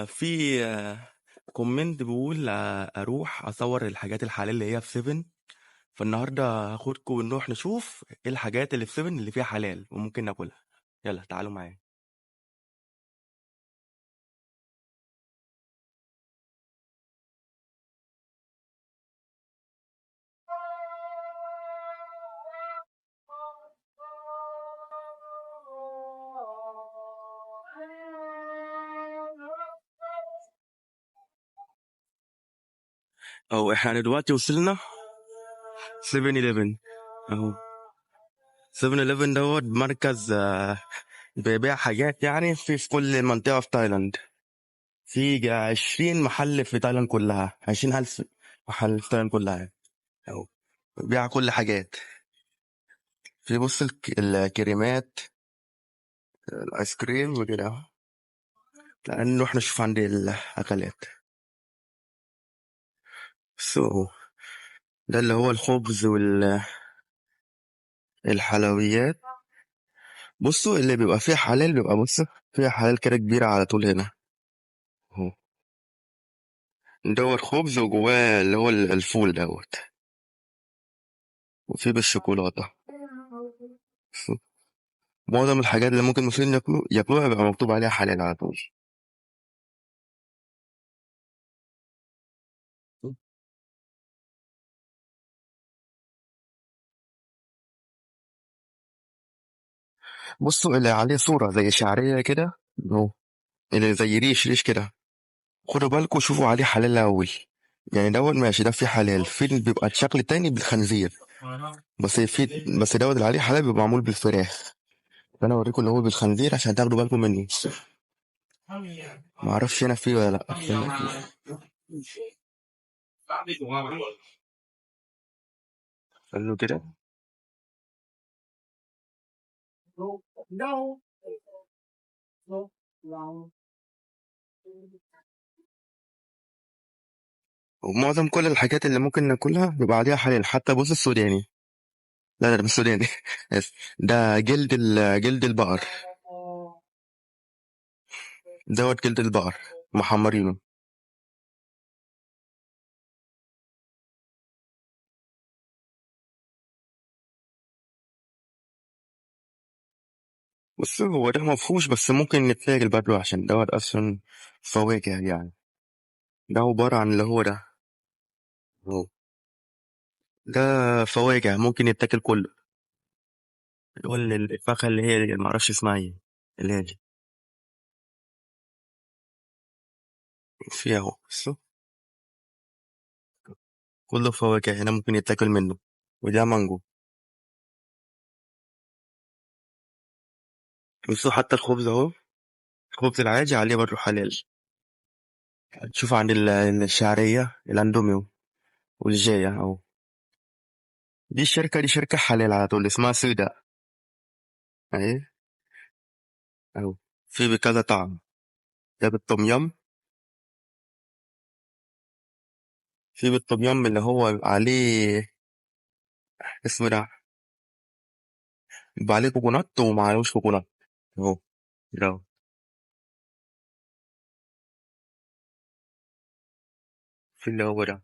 في كومنت بيقول اروح اصور الحاجات الحلال اللي هي في 7. فالنهارده هاخدكم ونروح نشوف ايه الحاجات اللي في 7 اللي فيها حلال وممكن ناكلها. يلا تعالوا معايا. او احنا دلوقتي وصلنا 7 11 اهو. 7 11 دوت مركز بيبيع حاجات يعني في كل منطقة في تايلاند. في 20 محل في تايلاند كلها، 20,000 محل في تايلاند كلها اهو. بيبيع كل حاجات. في بص الكريمات، الايس كريم وكده. لان نروح نشوف عند الاكلات. سو ده اللي هو الخبز والحلويات. بصوا اللي بيبقى فيه حلال بيبقى بص فيها حلال كده كبيرة على طول هنا اهو. دوت خبز وجواه اللي هو الفول دوت، وفيه بالشوكولاتة. سو، معظم الحاجات اللي ممكن المصريين ياكلوها بيبقى مكتوب عليها حلال على طول. بصوا اللي عليه صورة زي شعرية كده اهو، اللي زي ريش كده، خدوا بالكم شوفوا عليه حلال الأول. يعني دوت ماشي، ده فيه حلال. في اللي بيبقى الشكل التاني بالخنزير، بس دوت اللي عليه حلال بيبقى معمول بالفراخ. فأنا أوريكم اللي هو بالخنزير عشان تاخدوا بالكم منه. معرفش هنا فيه ولا لأ. قالوا كده. ومعظم كل الحاجات اللي ممكن ناكلها بيبقى عليها حلال، حتى بص السوداني. لا لا، ده مش سوداني. آسف. ده جلد البقر. دوت جلد البقر محمرينه. بص هو ده مفهوش، بس ممكن نتاكل برضه عشان دوت أصلا فواكه يعني. ده عبارة عن اللي هو ده اهو. ده فواكه ممكن يتاكل كله. اللي هو الفاكهة اللي هي معرفش اسمها ايه، اللي هي دي. فيها اهو بصوا، كله فواكه هنا ممكن يتاكل منه. وده مانجو. بصوا حتى الخبز اهو، الخبز العادي عليه برضه حلال. تشوف عند الشعرية الاندوميو والجاية اهو. دي شركة حلال على طول اسمها سودا اهي اهو. في بكذا طعم. ده بالطم يم. في بالطم يم اللي هو بيبقى عليه اسمه ده، بيبقى عليه كوكونات ومعلوش كوكونات اهو. ده في اللي هو ده.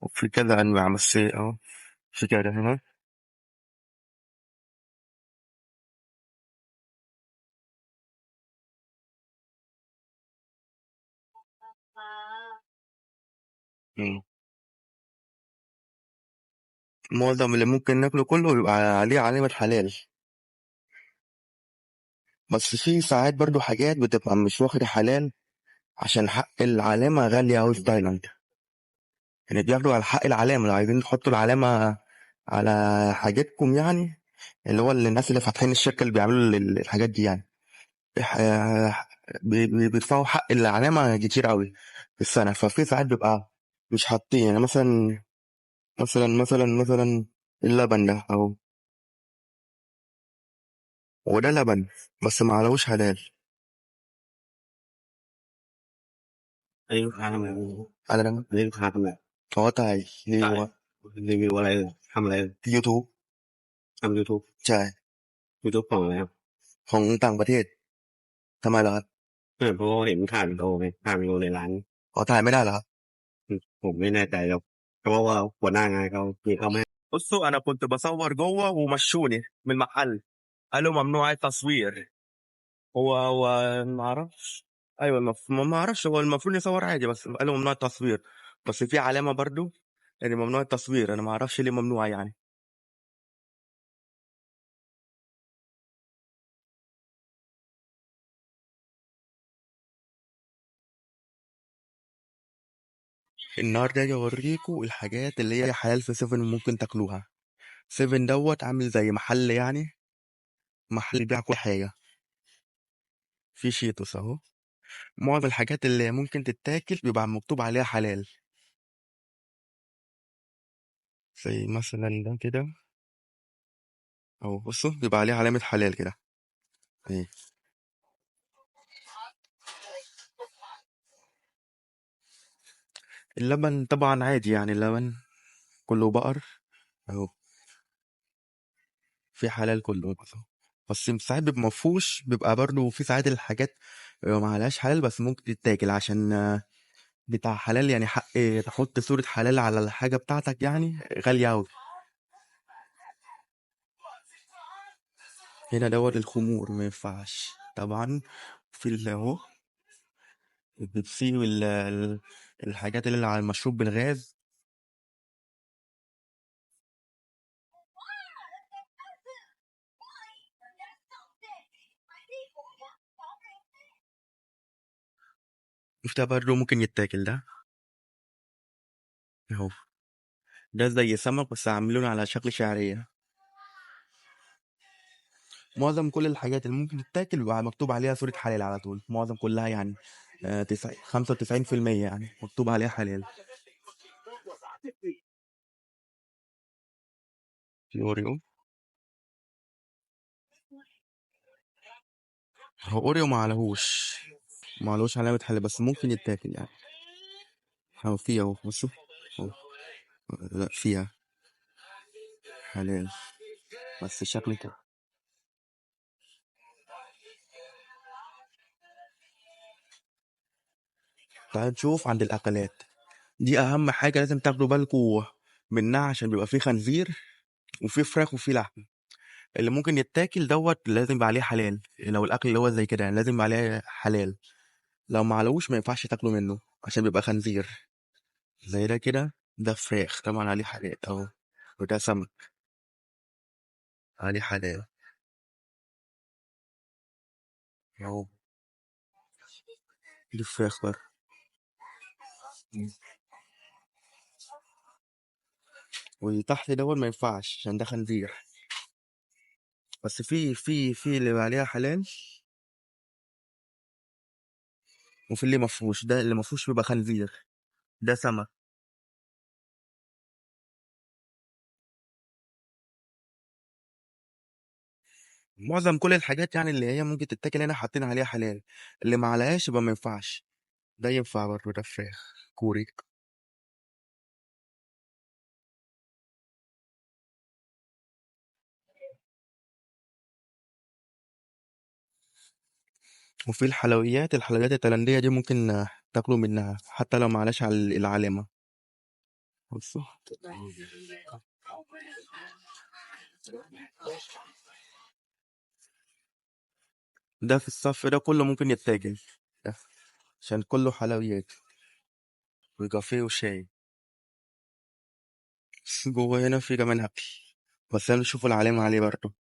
وفي كذا انواع بس اهو. في كده هنا. مم. معظم اللي ممكن ناكله كله بيبقى عليه علامة حلال. بس في ساعات برضو حاجات بتبقى مش واخدة حلال عشان حق العلامة غالية أوي في تايلاند. يعني بياخدوا على حق العلامة، لو عايزين تحطوا العلامة على حاجتكم يعني. اللي هو الناس اللي فاتحين الشركة اللي بيعملوا الحاجات دي يعني. بيدفعوا حق العلامة كتير أوي في السنة. ففي ساعات بيبقى مش حاطين يعني مثلا اللبن ده أهو. وده لبن بس ما عليهوش حلال. Anhทำอะไรعلى ده อันนี้ลูกค้าทำอะไร هو تاعي จ่ายรีวิวอะไรทำอะไร يوتيوب. ทำ YouTube ใช่ YouTube ของอะไรครับ ของต่างประเทศทำไมเหรอครับ เพราะว่าเห็นถ่ายวิดีโอไงถ่ายวิดีโอในร้าน อ๋อถ่ายไม่ได้เหรอครับ ผมไม่แน่ใจหรอกเพราะว่าหัวหน้างานเขามีเขาไม่ بصوا انا كنت بصور جوه ومشوني من المحل قالوا ممنوع التصوير هو ما اعرفش ايوه ما اعرفش هو المفروض يصور عادي بس قالوا ممنوع التصوير بس في علامه برضو يعني ممنوع التصوير انا ما اعرفش ليه ممنوع يعني النهارده جاي اوريكم الحاجات اللي هي حلال في سيفن ممكن تاكلوها سيفن دوت عامل زي محل يعني محل بيبيع كل حاجه في شيتوس اهو معظم الحاجات اللي ممكن تتاكل بيبقى مكتوب عليها حلال زي مثلا ده كده اهو بصوا بيبقى عليه علامه حلال كده اهي اللبن طبعا عادي يعني اللبن كله بقر اهو في حلال كله بس ساعات بيبقى مفهوش بيبقى برضه في ساعات الحاجات بيبقى معلهاش حلال بس ممكن تتاكل عشان بتاع حلال يعني حق تحط صورة حلال على الحاجة بتاعتك يعني غالية أوي هنا دوت الخمور ما ينفعش طبعا في اللي اهو البيبسي الحاجات اللي على المشروب بالغاز ده برضه ممكن يتاكل ده اهو ده زي سمك بس عاملينه على شكل شعرية معظم كل الحاجات اللي ممكن تتاكل بيبقى مكتوب عليها صورة حلال على طول معظم كلها يعني 95% يعني مكتوب عليها حلال في أوريو هو أوريو معلهوش علامة حلال بس ممكن يتاكل يعني أهو فيها أهو بصوا أهو. لا فيها حلال بس الشكل كده تعال نشوف عند الأكلات دي أهم حاجة لازم تاخدوا بالكوا منها عشان بيبقى فيه خنزير وفيه فراخ وفيه لحم اللي ممكن يتاكل دوت لازم يبقى عليه حلال لو الأكل اللي هو زي كده يعني لازم يبقى عليه حلال لو ما علوش ما ينفعش تاكلوا منه عشان بيبقى خنزير زي ده كده ده فراخ طبعا عليه حلال اهو وده سمك عليه حلال اهو دي فراخ بره واللي تحت دوت ما ينفعش عشان ده خنزير بس في اللي عليها حلال وفي اللي مفروش ده اللي مفروش بيبقى خنزير ده سمك معظم كل الحاجات يعني اللي هي ممكن تتاكل هنا حاطين عليها حلال اللي ما عليهاش يبقى ما ينفعش ده ينفع برضه ده فراخ كوري وفي الحلويات التايلاندية دي ممكن تاكلوا منها حتى لو معلاش على العلامة بصوا ده في الصف ده كله ممكن يتاكل ده عشان كله حلويات وكافيه وشاي جوه هنا في كمان أكل بس أنا نشوف العلامة عليه برضه